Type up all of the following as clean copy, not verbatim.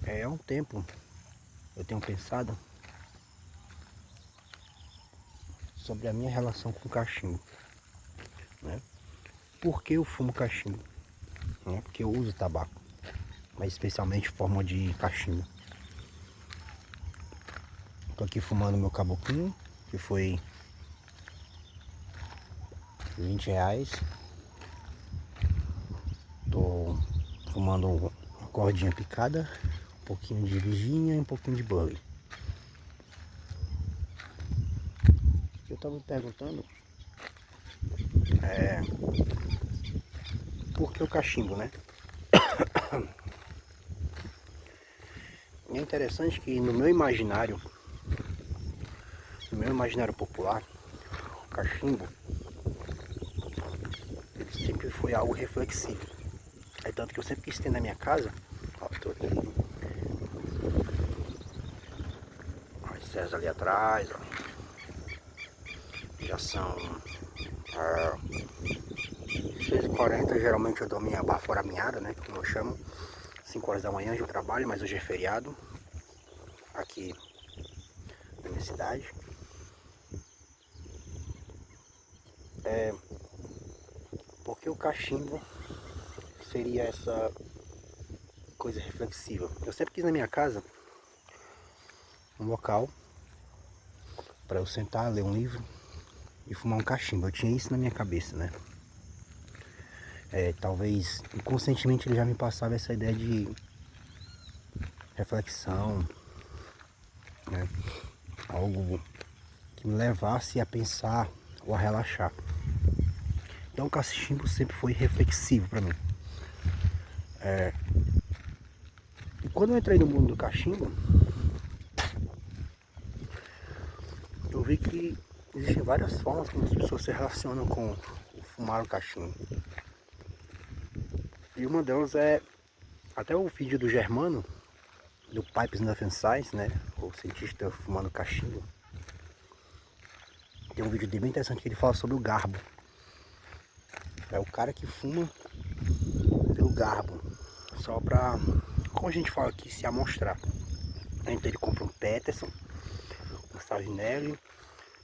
Há um tempo eu tenho pensado sobre a minha relação com o cachimbo, né? Por que eu fumo cachimbo? Não é porque eu uso tabaco, mas especialmente forma de cachimbo. Tô aqui fumando meu caboquinho, que foi R$ 20. Tô fumando uma cordinha picada, um pouquinho de Virginia e um pouquinho de Burley. Eu tava me perguntando por que o cachimbo, né? E é interessante que no meu imaginário popular, o cachimbo ele sempre foi algo reflexivo. É tanto que eu sempre quis ter na minha casa, ó, tô aqui, as serras ali atrás, ó, já são 6h40, geralmente eu dou minha baforaminhada, né, como eu chamo, 5 horas da manhã eu trabalho, mas hoje é feriado, aqui na minha cidade. Porque o cachimbo seria essa coisa reflexiva. Eu sempre quis na minha casa um local para eu sentar, ler um livro e fumar um cachimbo. Eu tinha isso na minha cabeça, né? Talvez inconscientemente ele já me passava essa ideia de reflexão, né? Algo que me levasse a pensar ou a relaxar. Então o cachimbo sempre foi reflexivo para mim. E quando eu entrei no mundo do cachimbo, eu vi que existem várias formas como as pessoas se relacionam com o fumar o cachimbo. E uma delas é até o vídeo do Germano, do Pipes Nothing Science, né? O cientista fumando cachimbo. Tem um vídeo dele bem interessante que ele fala sobre o garbo. É o cara que fuma pelo garbo, só pra, como a gente fala aqui, se amostrar. Então ele compra um Peterson, um Savinelli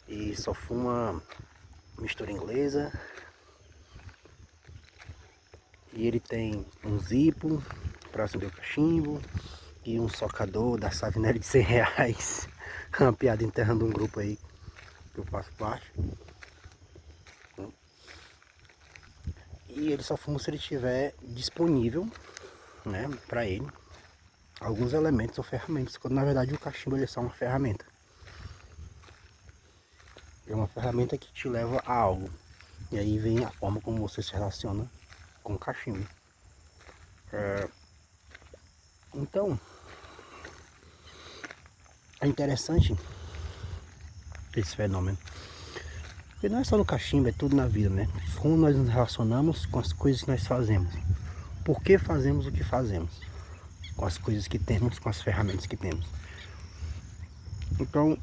e só fuma mistura inglesa. E ele tem um Zippo para acender o cachimbo e um socador da Savinelli de R$ 100. Uma piada interna de um grupo aí que eu faço parte. E ele só fuma se ele tiver disponível, né, para ele alguns elementos ou ferramentas, quando na verdade o cachimbo ele é só uma ferramenta. É uma ferramenta que te leva a algo. E aí vem a forma como você se relaciona com o cachimbo. Então, é interessante esse fenômeno. Porque não é só no cachimbo, é tudo na vida, né? Como nós nos relacionamos com as coisas que nós fazemos. Por que fazemos o que fazemos? Com as coisas que temos, com as ferramentas que temos. Então,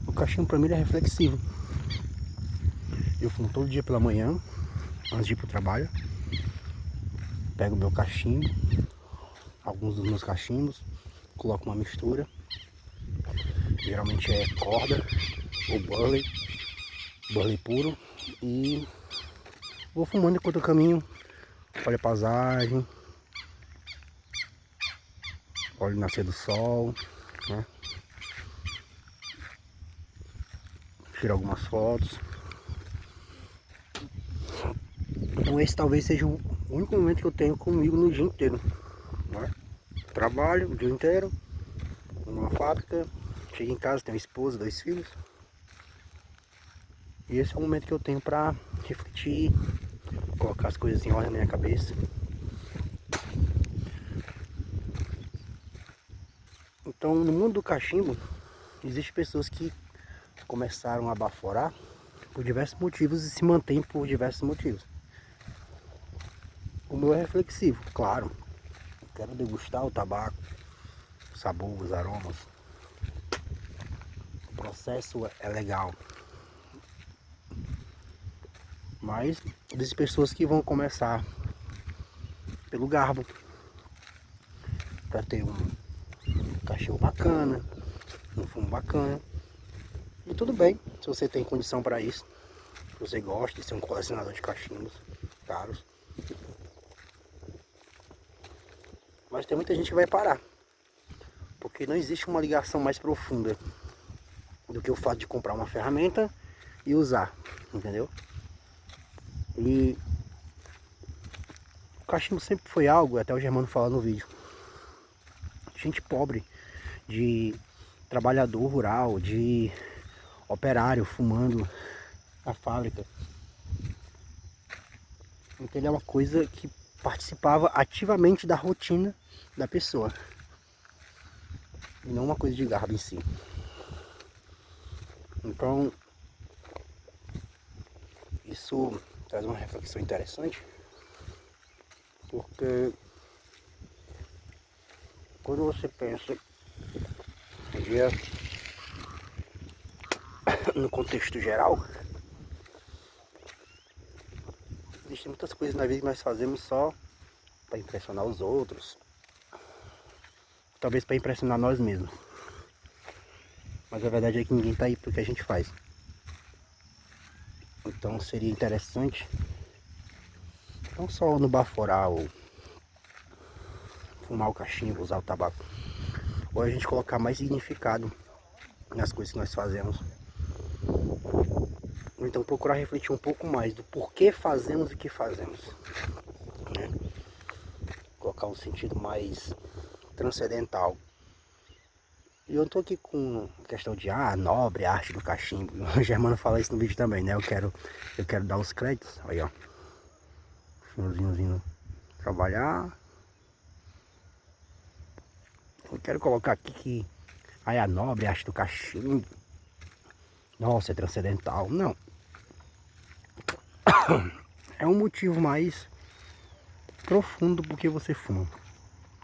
o cachimbo para mim ele é reflexivo. Eu fumo todo dia pela manhã, antes de ir pro trabalho. Pego meu cachimbo, alguns dos meus cachimbos, coloco uma mistura. Geralmente é corda ou burley puro. E vou fumando enquanto eu caminho. Olho a paisagem, olho o nascer do sol, né? Tiro algumas fotos. Então esse talvez seja o único momento que eu tenho comigo no dia inteiro, né? Trabalho o dia inteiro, numa fábrica, chego em casa, tenho esposa, 2 filhos. E esse é o momento que eu tenho para refletir, colocar as coisas em ordem na minha cabeça. Então no mundo do cachimbo, existem pessoas que começaram a baforar por diversos motivos e se mantêm por diversos motivos. O meu é reflexivo, claro. Eu quero degustar o tabaco, o sabor, os aromas. O processo é legal. Mas existem pessoas que vão começar pelo garbo. para ter um cachorro bacana, um fumo bacana. E tudo bem, se você tem condição para isso, se você gosta de ser um colecionador de cachimbos caros. Mas tem muita gente que vai parar, porque não existe uma ligação mais profunda do que o fato de comprar uma ferramenta e usar, entendeu? E o cachimbo sempre foi algo, até o Germano fala no vídeo, gente pobre, de trabalhador rural, de operário fumando na fábrica. Então ele é uma coisa que participava ativamente da rotina da pessoa, e não uma coisa de garbo em si. Então isso traz uma reflexão interessante, porque quando você pensa no contexto geral, existem muitas coisas na vida que nós fazemos só para impressionar os outros, talvez para impressionar nós mesmos. Mas a verdade é que ninguém está aí porque a gente faz. Então seria interessante, não só no baforar ou fumar o cachimbo, usar o tabaco, ou a gente colocar mais significado nas coisas que nós fazemos. Ou então procurar refletir um pouco mais do porquê fazemos o que fazemos, né? Colocar um sentido mais transcendental. E eu não tô aqui com questão de nobre arte do cachimbo. O Germano fala isso no vídeo também, né? Eu quero dar os créditos. Aí, ó. Finalzinho trabalhar. Eu quero colocar aqui que a nobre arte do cachimbo, nossa, é transcendental. Não. É um motivo mais profundo porque você fuma.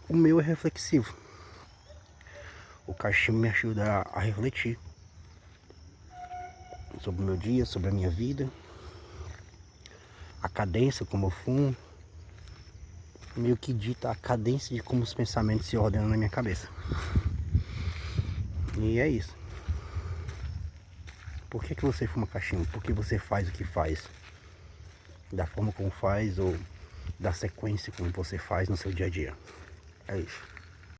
O meu é reflexivo. O cachimbo me ajuda a refletir sobre o meu dia, sobre a minha vida, a cadência como eu fumo, meio que dita a cadência de como os pensamentos se ordenam na minha cabeça. E é isso. Por que você fuma cachimbo? Por que você faz o que faz? Da forma como faz ou da sequência como você faz no seu dia a dia. É isso.